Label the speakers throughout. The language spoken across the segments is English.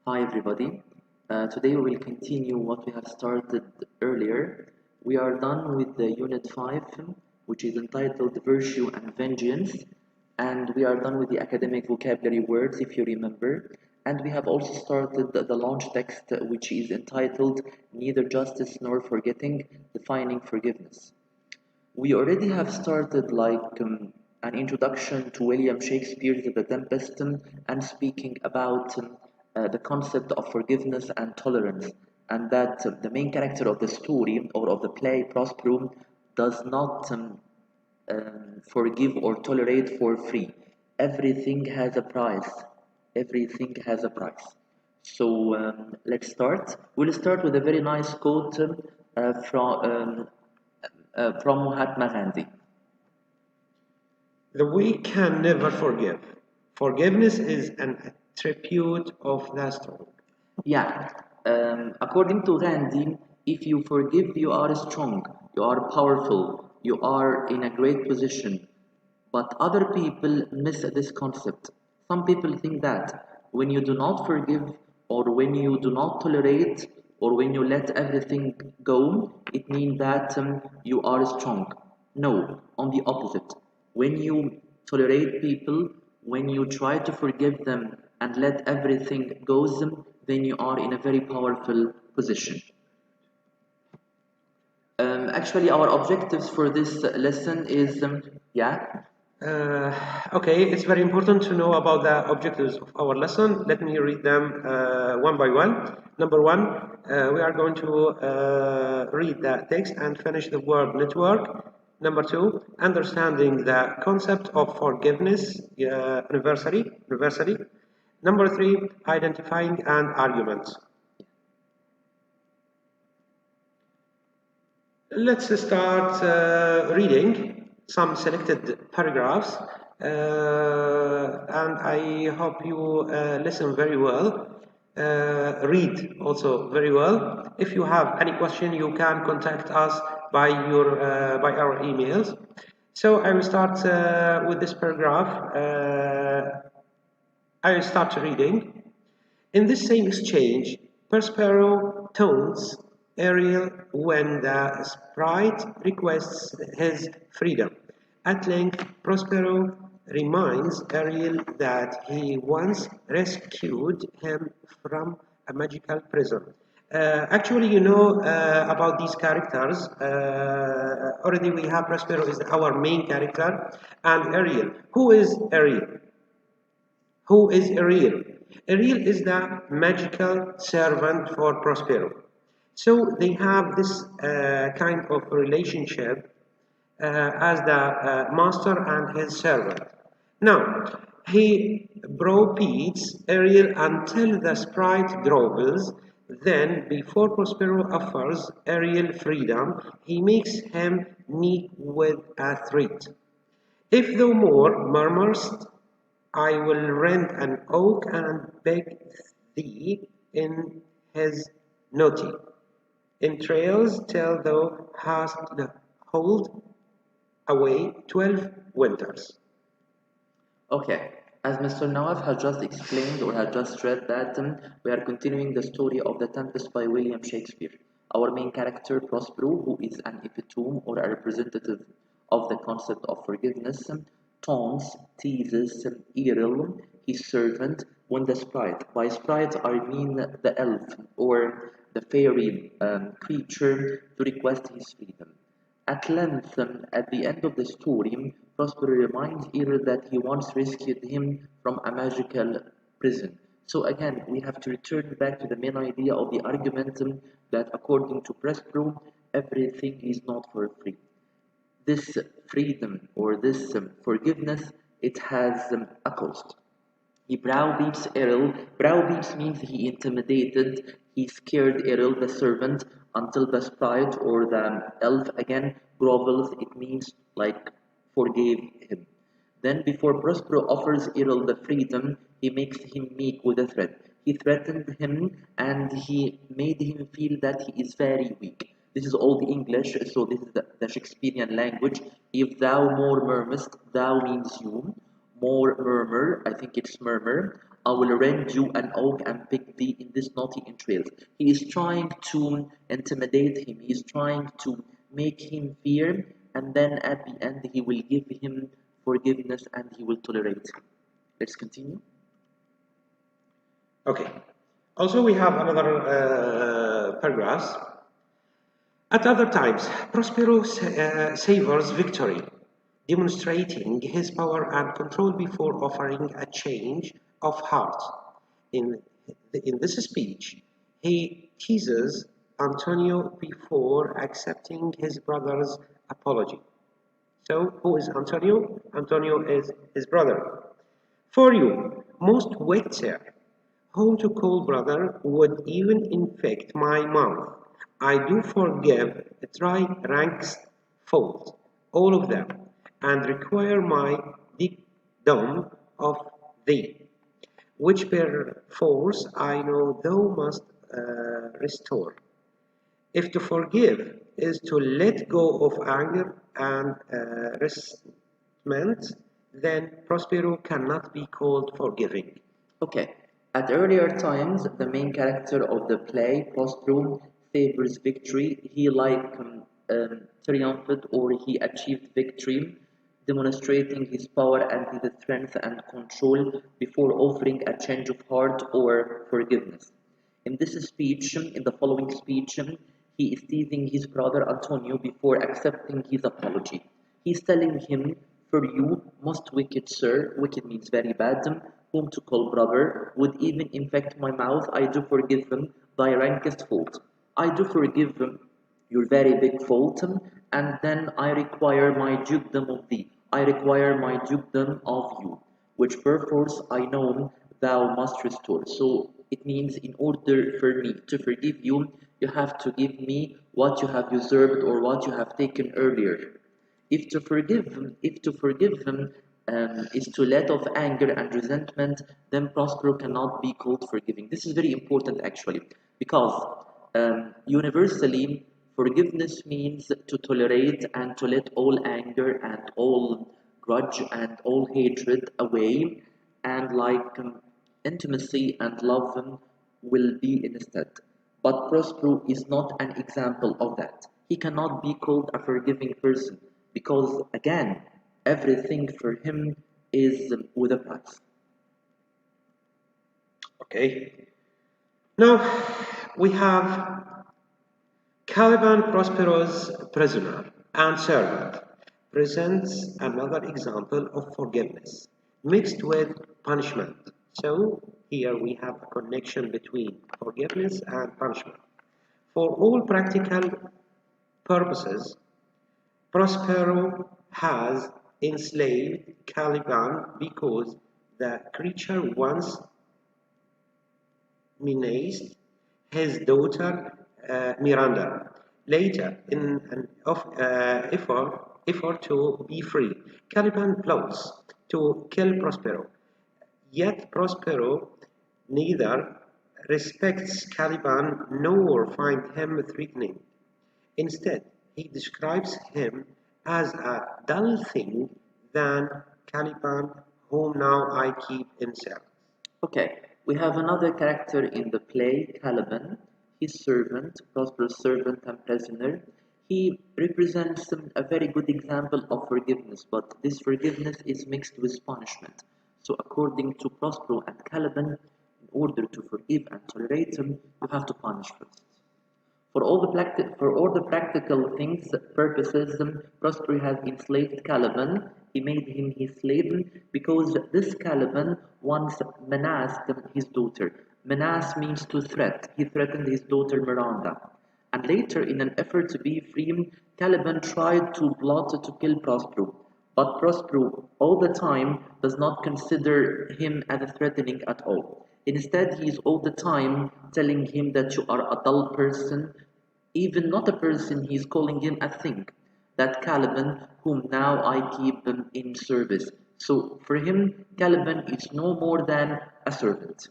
Speaker 1: Hi everybody. Today we will continue what we have started earlier. We are done with the Unit 5, which is entitled Virtue and Vengeance, and we are done with the academic vocabulary words, if you remember. And we have also started the launch text, which is entitled Neither Justice Nor Forgetting, Defining Forgiveness. We already have started an introduction to William Shakespeare's The Tempest and speaking about the concept of forgiveness and tolerance, and that the main character of the story or of the play, Prospero, does not forgive or tolerate for free. Everything has a price. Everything has a price. So let's start. We'll start with a very nice quote from Mahatma Gandhi.
Speaker 2: The weak can never forgive. Forgiveness is an attribute of the strong.
Speaker 1: Yeah, according to Gandhi, if you forgive, you are strong, you are powerful, you are in a great position. But other people miss this concept. Some people think that when you do not forgive, or when you do not tolerate, or when you let everything go, it means that you are strong. No, on the opposite. When you tolerate people, when you try to forgive them and let everything goes, then you are in a very powerful position. Actually, our objectives for this lesson is, yeah.
Speaker 2: Okay, it's very important to know about the objectives of our lesson. Let me read them one by one. Number one, we are going to read the text and finish the word network. Number two, understanding the concept of forgiveness universally. Number three, identifying an argument. Let's start reading some selected paragraphs, and I hope you listen very well. Read also very well. If you have any question, you can contact us by our emails. So I will start with this paragraph. I will start reading. In this same exchange, Prospero taunts Ariel when the sprite requests his freedom. At length, Prospero reminds Ariel that he once rescued him from a magical prison. Actually, you know about these characters. Already we have Prospero is our main character, and Ariel. Who is Ariel? Who is Ariel? Ariel is the magical servant for Prospero. So they have this kind of relationship as the master and his servant. Now, he browbeats Ariel until the sprite grovels. Then, before Prospero offers Ariel freedom, he makes him meet with a threat. If thou more murmurest, I will rend an oak and beg thee in his knotty entrails till thou hast hold away 12 winters.
Speaker 1: Okay, as Mr. Nawaf has just explained or has just read that we are continuing the story of The Tempest by William Shakespeare. Our main character, Prospero, who is an epitome or a representative of the concept of forgiveness, taunts, teases Eril, his servant, when the sprite, by sprite I mean the elf or the fairy creature, to request his freedom. At length, at the end of the story, Prospero reminds Errol that he once rescued him from a magical prison. So again, we have to return back to the main idea of the argument that according to Prospero, everything is not for free. This freedom or this forgiveness, it has a cost. He browbeats Errol. Browbeats means he intimidated, he scared Errol, the servant, until the sprite or the elf again grovels. It means like forgave him. Then, before Prospero offers Errol the freedom, he makes him meek with a threat. He threatened him and he made him feel that he is very weak. This is all the English, so this is the Shakespearean language. If thou more murmurest, thou means you. More murmur, I think it's murmur. I will rend you an oak and pick thee in this naughty entrails. He is trying to intimidate him. He is trying to make him fear, and then at the end he will give him forgiveness and he will tolerate him. Let's continue.
Speaker 2: Okay. Also, we have another paragraph. At other times, Prospero savors victory, demonstrating his power and control before offering a change of heart. In, in this speech, he teases Antonio before accepting his brother's apology. So, who is Antonio? Antonio is his brother. For you, most wicked, whom to call brother would even infect my mouth. I do forgive thy rankest fault, all of them, and require my dictum of thee, which perforce I know thou must restore. If to forgive is to let go of anger and resentment, then Prospero cannot be called forgiving.
Speaker 1: Okay. At earlier times, the main character of the play, Prospero, favors victory. He triumphed or he achieved victory, demonstrating his power and his strength and control before offering a change of heart or forgiveness. In this speech, in the following speech, he is teasing his brother Antonio before accepting his apology. He is telling him, for you, most wicked sir, wicked means very bad, whom to call brother, would even infect my mouth, I do forgive him thy rankest fault. I do forgive him your very big fault, and then I require my dukedom of thee. I require my dukedom of you, which perforce I know thou must restore. So it means in order for me to forgive you, you have to give me what you have usurped or what you have taken earlier. If to forgive him is to let off anger and resentment, then Prospero cannot be called forgiving. This is very important actually, because universally forgiveness means to tolerate and to let all anger and all grudge and all hatred away, and intimacy and love will be instead. But Prospero is not an example of that. He cannot be called a forgiving person because, again, everything for him is with a price.
Speaker 2: Okay. Now we have Caliban Prospero's prisoner and servant presents another example of forgiveness mixed with punishment. So here we have a connection between forgiveness and punishment. For all practical purposes, Prospero has enslaved Caliban because the creature once menaced his daughter Miranda. Later, in an effort to be free, Caliban plots to kill Prospero. Yet Prospero neither respects Caliban nor finds him threatening. Instead, he describes him as a dull thing than Caliban, whom now I keep in service.
Speaker 1: Okay, we have another character in the play, Caliban, his servant, Prospero's servant and prisoner. He represents a very good example of forgiveness, but this forgiveness is mixed with punishment. So, according to Prospero and Caliban, in order to forgive and tolerate him, you have to punish first. For all the practical things purposes, Prospero has enslaved Caliban. He made him his slave because this Caliban once menaced his daughter. Menace means to threat. He threatened his daughter Miranda. And later, in an effort to be free, Caliban tried to plot to kill Prospero. But Prospero, all the time, does not consider him as threatening at all. Instead, he is all the time telling him that you are a dull person, even not a person, he is calling him a thing. That Caliban, whom now I keep in service. So for him, Caliban is no more than a servant.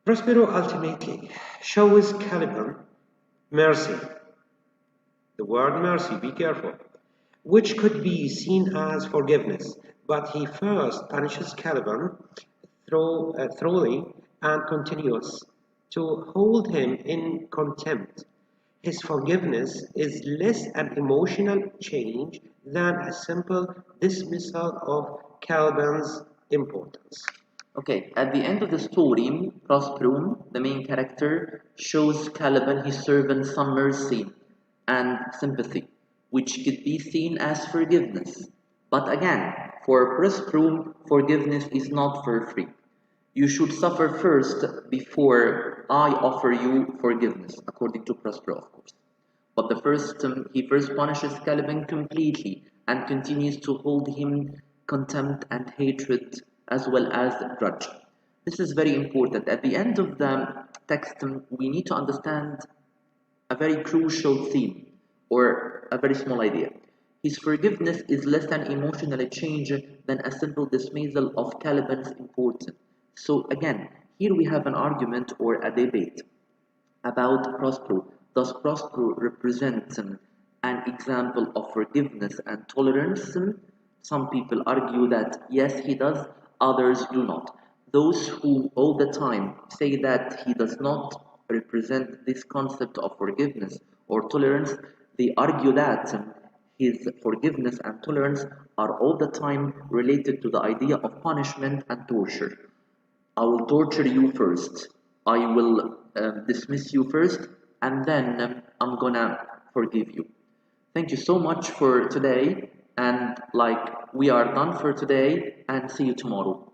Speaker 2: Prospero ultimately shows Caliban mercy. The word mercy, be careful, which could be seen as forgiveness, but he first punishes Caliban thoroughly and continues to hold him in contempt. His forgiveness is less an emotional change than a simple dismissal of Caliban's importance.
Speaker 1: Okay, at the end of the story, Prospero, the main character, shows Caliban his servant some mercy and sympathy, which could be seen as forgiveness. But again, for Prospero, forgiveness is not for free. You should suffer first before I offer you forgiveness, according to Prospero, of course. But he first punishes Caliban completely and continues to hold him contempt and hatred as well as grudge. This is very important. At the end of the text, we need to understand a very crucial theme or a very small idea. His forgiveness is less an emotional change than a simple dismissal of Caliban's importance. So again, here we have an argument or a debate about Prospero. Does Prospero represent an example of forgiveness and tolerance? Some people argue that yes, he does, others do not. Those who all the time say that he does not represent this concept of forgiveness or tolerance, they argue that his forgiveness and tolerance are all the time related to the idea of punishment and torture. I will torture you first. I will dismiss you first, and then I'm gonna forgive you. Thank you so much for today, and like we are done for today, and see you tomorrow.